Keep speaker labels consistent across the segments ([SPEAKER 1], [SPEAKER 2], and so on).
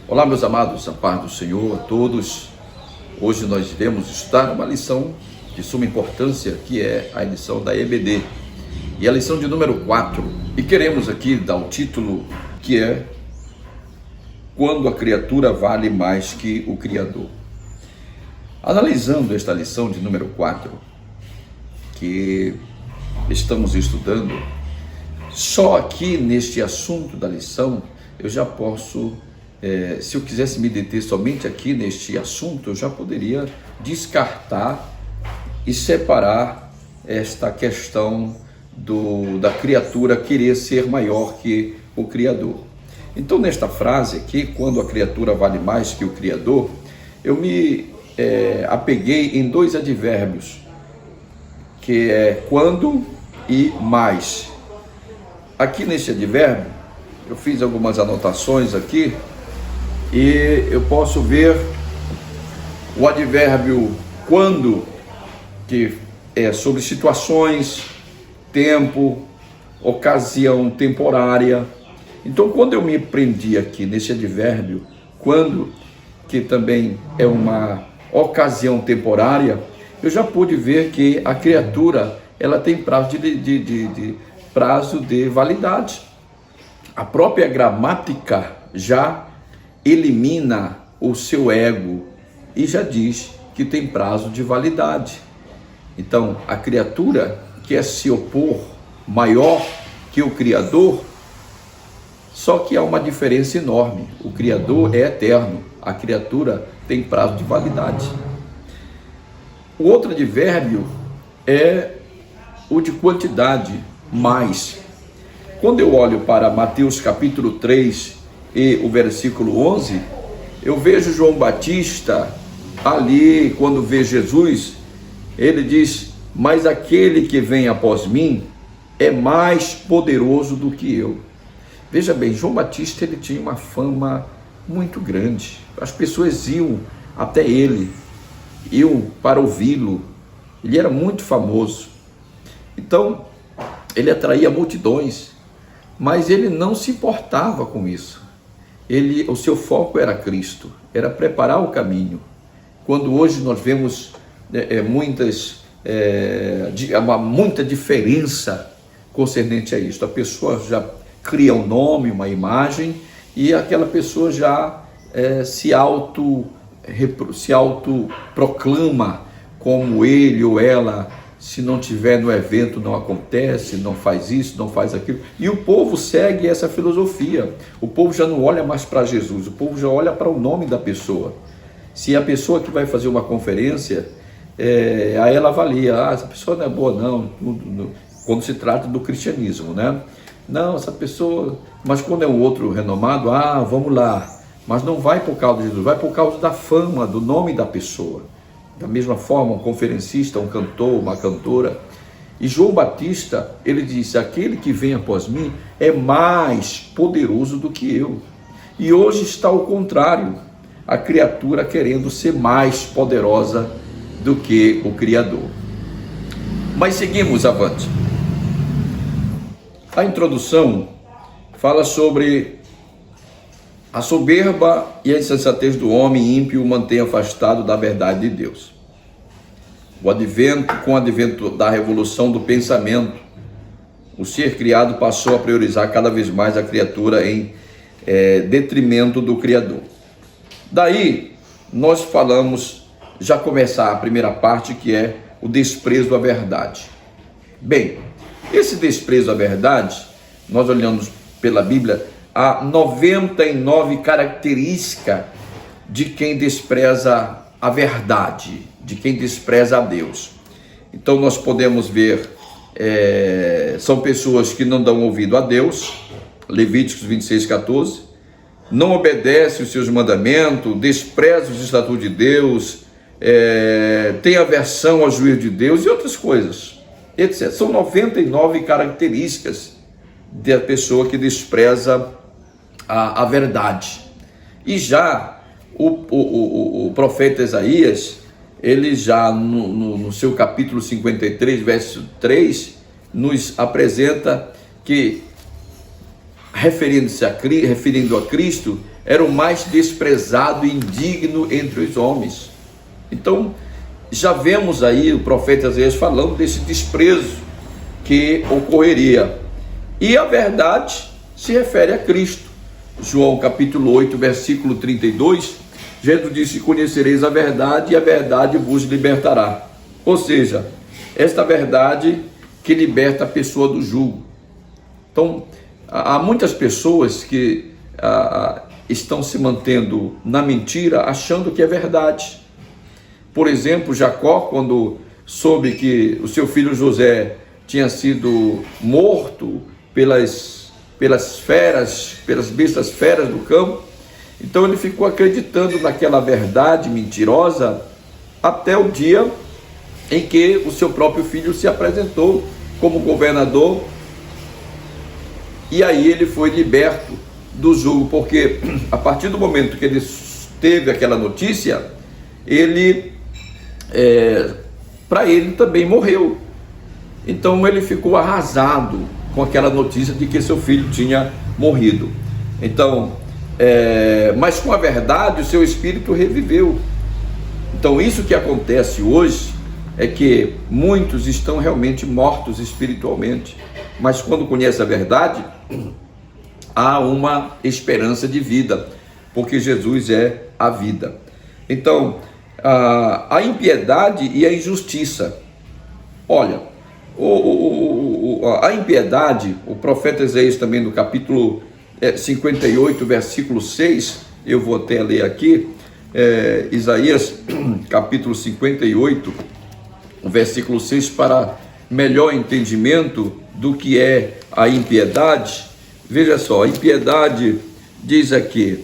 [SPEAKER 1] Olá, meus amados, a paz do Senhor a todos. Hoje nós iremos estudar uma lição de suma importância, que é a lição da EBD, e a lição de número 4. E queremos aqui dar o título, que é Quando a criatura vale mais que o Criador. Analisando esta lição de número 4, que estamos estudando, só aqui neste assunto da lição, eu já posso, se eu quisesse me deter somente aqui neste assunto, eu já poderia descartar e separar esta questão da criatura querer ser maior que o Criador. Então, nesta frase aqui, quando a criatura vale mais que o Criador, eu me apeguei em dois advérbios, que é quando e mais. Aqui neste advérbio, eu fiz algumas anotações aqui, e eu posso ver o advérbio quando, que é sobre situações, tempo, ocasião temporária. Então, quando eu me prendi aqui nesse advérbio quando, que também é uma ocasião temporária, eu já pude ver que a criatura ela tem prazo de validade. A própria gramática já elimina o seu ego e já diz que tem prazo de validade. Então, a criatura quer se opor maior que o Criador, só que há uma diferença enorme. O Criador é eterno, a criatura tem prazo de validade. O outro advérbio é o de quantidade, mais. Quando eu olho para Mateus capítulo 3 e o versículo 11, eu vejo João Batista ali, quando vê Jesus, ele diz: mas aquele que vem após mim é mais poderoso do que eu. Veja bem, João Batista ele tinha uma fama muito grande, as pessoas iam até ele, iam para ouvi-lo, ele era muito famoso, então ele atraía multidões, mas ele não se importava com isso. O seu foco era Cristo, era preparar o caminho. Quando hoje nós vemos muita diferença concernente a isso, a pessoa já cria um nome, uma imagem, e aquela pessoa já se autoproclama como ele ou ela. Se não tiver no evento, não acontece, não faz isso, não faz aquilo. E o povo segue essa filosofia. O povo já não olha mais para Jesus, o povo já olha para o nome da pessoa. Se a pessoa que vai fazer uma conferência, aí ela avalia, essa pessoa não é boa não, quando se trata do cristianismo, né? Não, essa pessoa... Mas quando é um outro renomado, vamos lá. Mas não vai por causa de Jesus, vai por causa da fama, do nome da pessoa. Da mesma forma, um conferencista, um cantor, uma cantora. E João Batista, ele disse: aquele que vem após mim é mais poderoso do que eu. E hoje está ao contrário, a criatura querendo ser mais poderosa do que o Criador. Mas seguimos avante. A introdução fala sobre a soberba e a insensatez do homem ímpio mantém afastado da verdade de Deus. Com o advento da revolução do pensamento, o ser criado passou a priorizar cada vez mais a criatura em detrimento do Criador. Daí, nós já começar a primeira parte, que é o desprezo à verdade. Bem, esse desprezo à verdade, nós olhamos pela Bíblia, há 99 características de quem despreza a verdade, de quem despreza a Deus. Então nós podemos ver, são pessoas que não dão ouvido a Deus, Levíticos 26:14, não obedecem os seus mandamentos, desprezam os estatutos de Deus, tem aversão ao juízo de Deus e outras coisas, etc. São 99 características da pessoa que despreza a verdade. E já o profeta Isaías, ele já no seu capítulo 53, verso 3, nos apresenta que, referindo a Cristo, era o mais desprezado e indigno entre os homens. Então, já vemos aí o profeta Isaías falando desse desprezo que ocorreria. E a verdade se refere a Cristo. João capítulo 8, versículo 32, Jesus disse: conhecereis a verdade e a verdade vos libertará. Ou seja, esta verdade que liberta a pessoa do jugo. Então, há muitas pessoas que estão se mantendo na mentira, achando que é verdade. Por exemplo, Jacó, quando soube que o seu filho José tinha sido morto pelas bestas feras do campo, então ele ficou acreditando naquela verdade mentirosa até o dia em que o seu próprio filho se apresentou como governador, e aí ele foi liberto do jugo, porque a partir do momento que ele teve aquela notícia, para ele também morreu. Então ele ficou arrasado com aquela notícia de que seu filho tinha morrido. Então, mas com a verdade o seu espírito reviveu. Então isso que acontece hoje é que muitos estão realmente mortos espiritualmente, mas quando conhecem a verdade, há uma esperança de vida, porque Jesus é a vida. Então, a impiedade e a injustiça. Olha, a impiedade, o profeta Isaías também no capítulo 58, versículo 6, eu vou até ler aqui, Isaías capítulo 58, versículo 6, para melhor entendimento do que é a impiedade. Veja só, a impiedade diz aqui,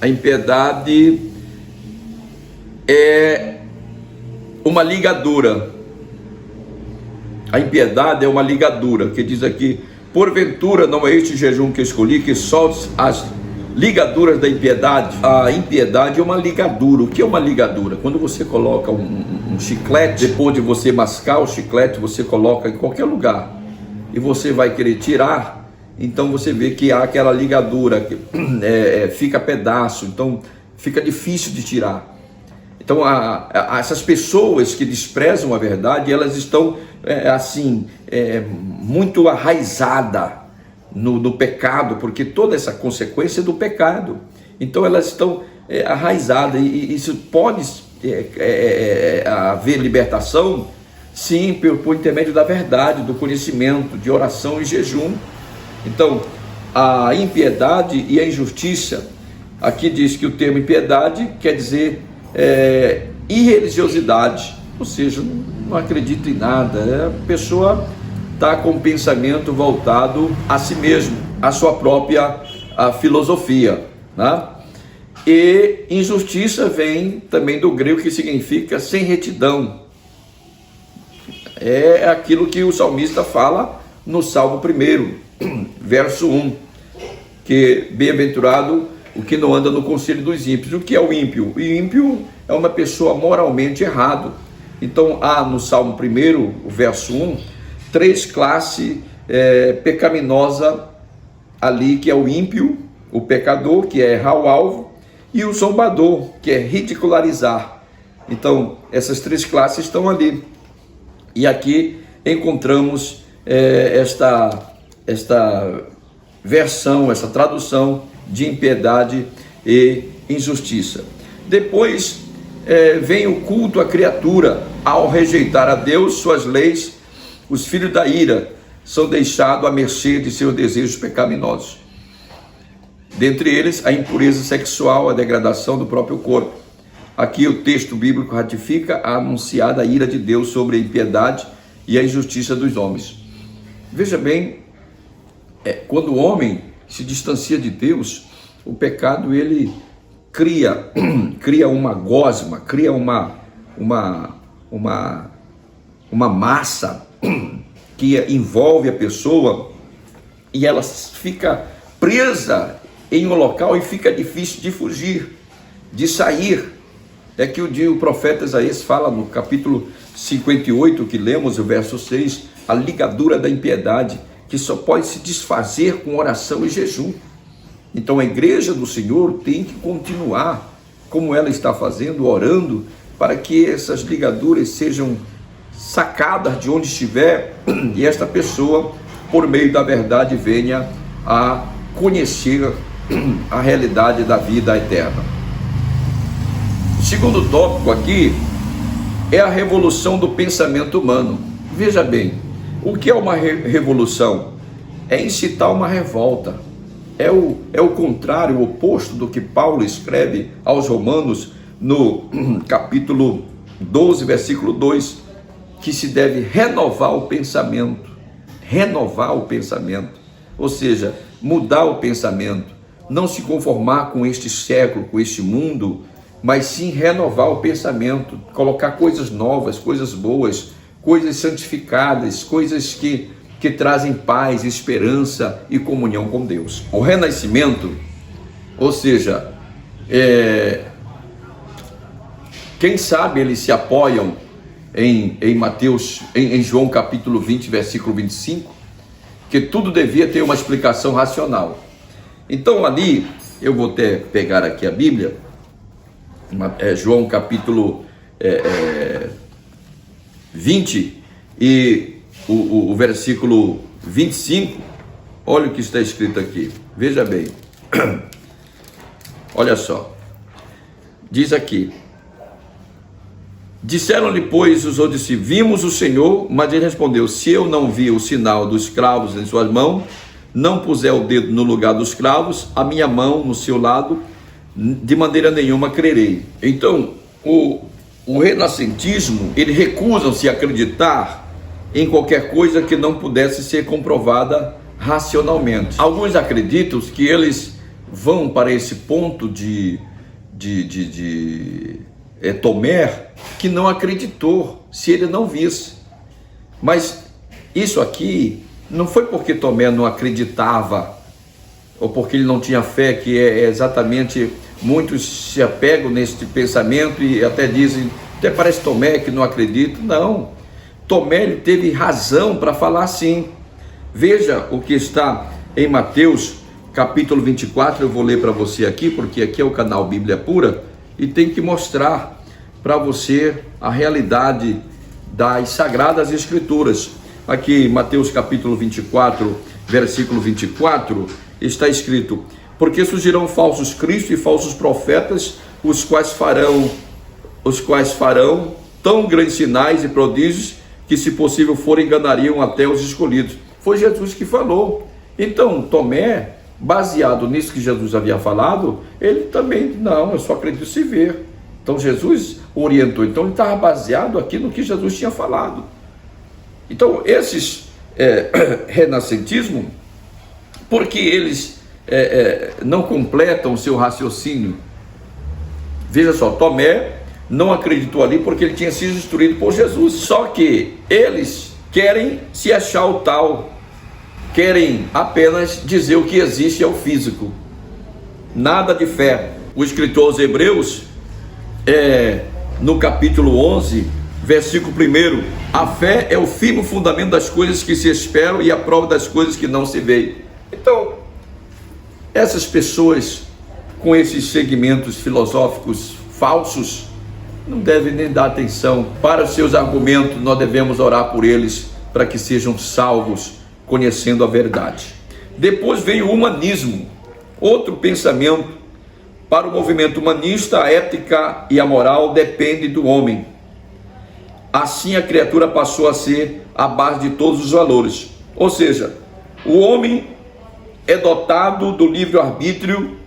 [SPEAKER 1] a impiedade é uma ligadura. A impiedade é uma ligadura, que diz aqui: porventura não é este jejum que escolhi, que solte as ligaduras da impiedade? A impiedade é uma ligadura. O que é uma ligadura? Quando você coloca um chiclete, depois de você mascar o chiclete, você coloca em qualquer lugar e você vai querer tirar, então você vê que há aquela ligadura, fica pedaço, então fica difícil de tirar. Então essas pessoas que desprezam a verdade, elas estão muito arraizadas no pecado, porque toda essa consequência é do pecado. Então elas estão arraizadas, e isso pode haver libertação, sim, por intermédio da verdade, do conhecimento, de oração e jejum. Então, a impiedade e a injustiça, aqui diz que o termo impiedade quer dizer irreligiosidade, ou seja, não acredita em nada, a pessoa está com o pensamento voltado a si mesmo, a sua própria filosofia, né? E injustiça vem também do grego, que significa sem retidão. É aquilo que o salmista fala no Salmo 1, verso 1, que bem-aventurado o que não anda no conselho dos ímpios. O que é o ímpio? O ímpio é uma pessoa moralmente errado. Então há no Salmo 1, o verso 1, 3 classes pecaminosa ali, que é o ímpio, o pecador, que é errar o alvo, e o zombador, que é ridicularizar. Então essas 3 classes estão ali. E aqui encontramos esta versão, essa tradução de impiedade e injustiça. Depois vem o culto à criatura. Ao rejeitar a Deus, suas leis, os filhos da ira são deixados à mercê de seus desejos pecaminosos. Dentre eles, a impureza sexual, a degradação do próprio corpo. Aqui o texto bíblico ratifica a anunciada ira de Deus sobre a impiedade e a injustiça dos homens. Veja bem, quando o homem se distancia de Deus, o pecado ele cria uma gosma, cria uma massa que envolve a pessoa, e ela fica presa em um local e fica difícil de fugir, de sair. É que o profeta Isaías fala no capítulo 58, que lemos o verso 6, a ligadura da impiedade, que só pode se desfazer com oração e jejum. Então a igreja do Senhor tem que continuar como ela está fazendo, orando, para que essas ligaduras sejam sacadas de onde estiver e esta pessoa, por meio da verdade, venha a conhecer a realidade da vida eterna. O segundo tópico aqui é a revolução do pensamento humano. Veja bem, o que é uma revolução? É incitar uma revolta. É o contrário, o oposto do que Paulo escreve aos Romanos no capítulo 12, versículo 2, que se deve renovar o pensamento. Renovar o pensamento, ou seja, mudar o pensamento, não se conformar com este século, com este mundo, mas sim renovar o pensamento, colocar coisas novas, coisas boas, coisas santificadas, coisas que trazem paz, esperança e comunhão com Deus. O renascimento, ou seja, quem sabe eles se apoiam em Mateus, em João capítulo 20, versículo 25, que tudo devia ter uma explicação racional. Então ali, eu vou até pegar aqui a Bíblia, João capítulo 20 e o versículo 25, olha o que está escrito aqui, veja bem, olha só, diz aqui: disseram-lhe, pois, os outros: vimos o Senhor. Mas ele respondeu: se eu não vi o sinal dos cravos em suas mãos, não puser o dedo no lugar dos cravos, a minha mão no seu lado, de maneira nenhuma crerei. Então, o renascentismo, eles recusam-se a acreditar em qualquer coisa que não pudesse ser comprovada racionalmente. Alguns acreditam que eles vão para esse ponto de Tomé, que não acreditou se ele não visse. Mas isso aqui não foi porque Tomé não acreditava, ou porque ele não tinha fé, que é exatamente, muitos se apegam nesse pensamento e até dizem, até parece Tomé que não acredita. Não, Tomé ele teve razão para falar assim. Veja o que está em Mateus capítulo 24, eu vou ler para você aqui, porque aqui é o canal Bíblia Pura, e tem que mostrar para você a realidade das Sagradas Escrituras. Aqui em Mateus capítulo 24, versículo 24, está escrito: porque surgirão falsos cristos e falsos profetas, os quais farão tão grandes sinais e prodígios, que se possível for enganariam até os escolhidos. Foi Jesus que falou. Então Tomé, baseado nisso que Jesus havia falado, ele também, não, eu só acredito se ver. Então Jesus orientou, então ele estava baseado aqui no que Jesus tinha falado. Então esses renascentismo, porque eles não completam o seu raciocínio. Veja só, Tomé não acreditou ali porque ele tinha sido instruído por Jesus, só que eles querem se achar o tal, querem apenas dizer o que existe é o físico, nada de fé. O escritor aos Hebreus, no capítulo 11, versículo 1, a fé é o firme fundamento das coisas que se esperam e a prova das coisas que não se veem. Então, essas pessoas com esses segmentos filosóficos falsos não devem nem dar atenção para os seus argumentos. Nós devemos orar por eles para que sejam salvos, conhecendo a verdade. Depois vem o humanismo, outro pensamento. Para o movimento humanista, a ética e a moral dependem do homem. Assim a criatura passou a ser a base de todos os valores. Ou seja, o homem é dotado do livre-arbítrio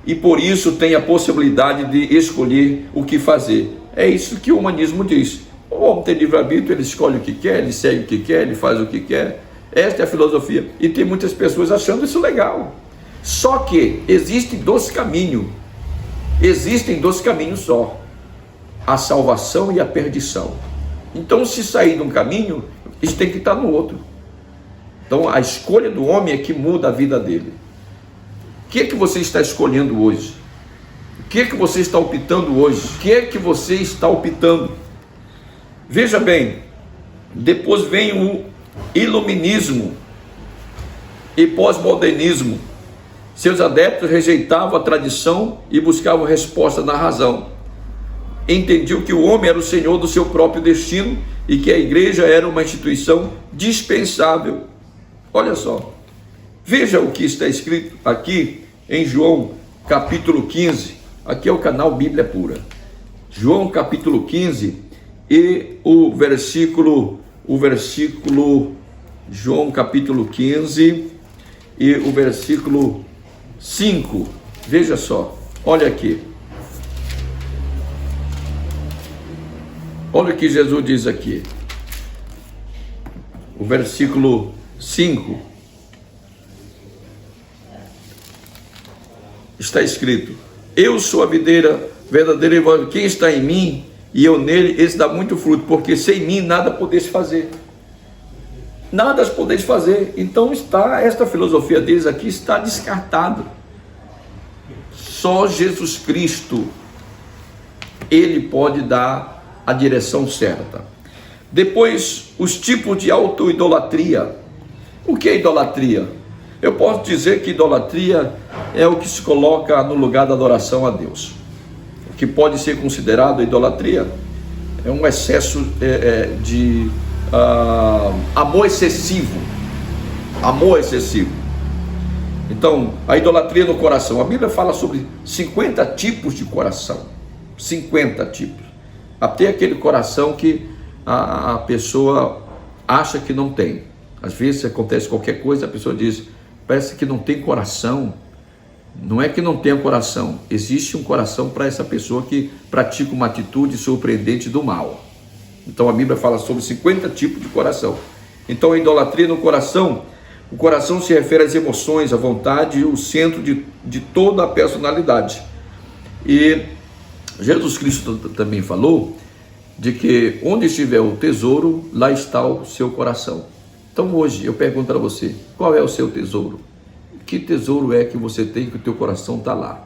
[SPEAKER 1] e por isso tem a possibilidade de escolher o que fazer. É isso que o humanismo diz. O homem tem livre-arbítrio, ele escolhe o que quer, ele segue o que quer, ele faz o que quer. Esta é a filosofia. E tem muitas pessoas achando isso legal. Só que existem dois caminhos. Existem dois caminhos só: a salvação e a perdição. Então, se sair de um caminho, isso tem que estar no outro. Então, a escolha do homem é que muda a vida dele. O que é que você está escolhendo hoje? O que é que você está optando hoje? O que é que você está optando? Veja bem, depois vem o iluminismo e pós-modernismo. Seus adeptos rejeitavam a tradição e buscavam resposta na razão. Entendiam que o homem era o senhor do seu próprio destino e que a igreja era uma instituição dispensável. Olha só, veja o que está escrito aqui em João capítulo 15, aqui é o canal Bíblia Pura. João capítulo 15 e João capítulo 15 e o versículo 5, veja só, olha aqui. Olha o que Jesus diz aqui. O versículo 5. Está escrito: eu sou a videira verdadeira, e quem está em mim e eu nele, esse dá muito fruto, porque sem mim nada podeis fazer. Nada podeis fazer. Então esta filosofia deles aqui está descartada. Só Jesus Cristo, ele pode dar a direção certa. Depois, os tipos de auto-idolatria. O que é idolatria? Eu posso dizer que idolatria é o que se coloca no lugar da adoração a Deus. O que pode ser considerado idolatria é um excesso de amor excessivo. Amor excessivo. Então, a idolatria no coração. A Bíblia fala sobre 50 tipos de coração. 50 tipos. Até aquele coração que a pessoa acha que não tem. Às vezes acontece qualquer coisa, a pessoa diz: parece que não tem coração. Não é que não tenha coração, existe um coração para essa pessoa que pratica uma atitude surpreendente do mal. Então a Bíblia fala sobre 50 tipos de coração. Então a idolatria no coração, o coração se refere às emoções, à vontade, o centro de toda a personalidade. E Jesus Cristo também falou de que onde estiver o tesouro, lá está o seu coração. Então hoje eu pergunto para você, qual é o seu tesouro? Que tesouro é que você tem que o teu coração está lá?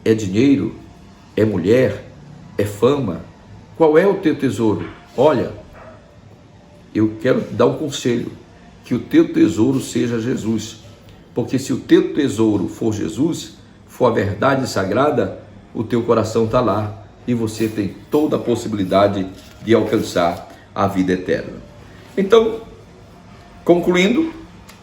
[SPEAKER 1] É dinheiro? É mulher? É fama? Qual é o teu tesouro? Olha, eu quero dar um conselho, que o teu tesouro seja Jesus, porque se o teu tesouro for Jesus, for a verdade sagrada, o teu coração está lá e você tem toda a possibilidade de alcançar a vida eterna. Então, concluindo,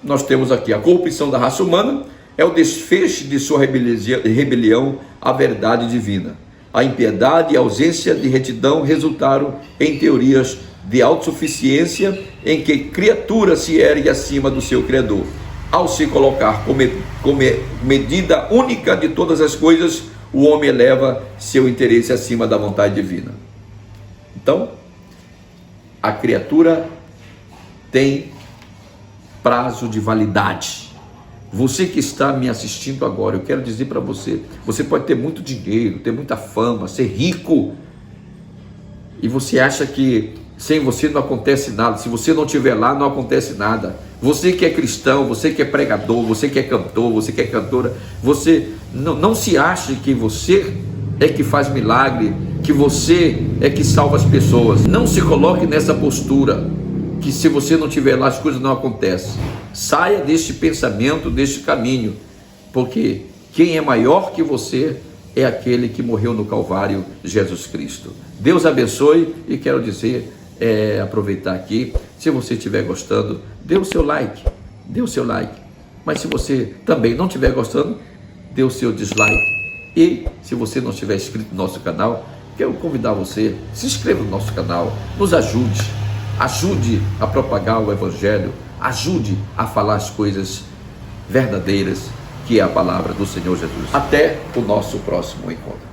[SPEAKER 1] nós temos aqui a corrupção da raça humana, é o desfecho de sua rebelião à verdade divina. A impiedade e a ausência de retidão resultaram em teorias de autossuficiência em que criatura se ergue acima do seu Criador. Ao se colocar como medida única de todas as coisas, o homem eleva seu interesse acima da vontade divina. Então, a criatura tem prazo de validade. Você que está me assistindo agora, eu quero dizer para você, você pode ter muito dinheiro, ter muita fama, ser rico, e você acha que sem você não acontece nada, se você não estiver lá não acontece nada. Você que é cristão, você que é pregador, você que é cantor, você que é cantora, você não se ache que você é que faz milagre, que você é que salva as pessoas. Não se coloque nessa postura, que se você não estiver lá as coisas não acontecem. Saia deste pensamento, deste caminho, porque quem é maior que você é aquele que morreu no Calvário, Jesus Cristo. Deus abençoe, e quero dizer, aproveitar aqui, se você estiver gostando, dê o seu like, mas se você também não estiver gostando, dê o seu dislike. E se você não estiver inscrito no nosso canal, quero convidar você, se inscreva no nosso canal, nos ajude a propagar o Evangelho, ajude a falar as coisas verdadeiras, que é a palavra do Senhor Jesus. Até o nosso próximo encontro.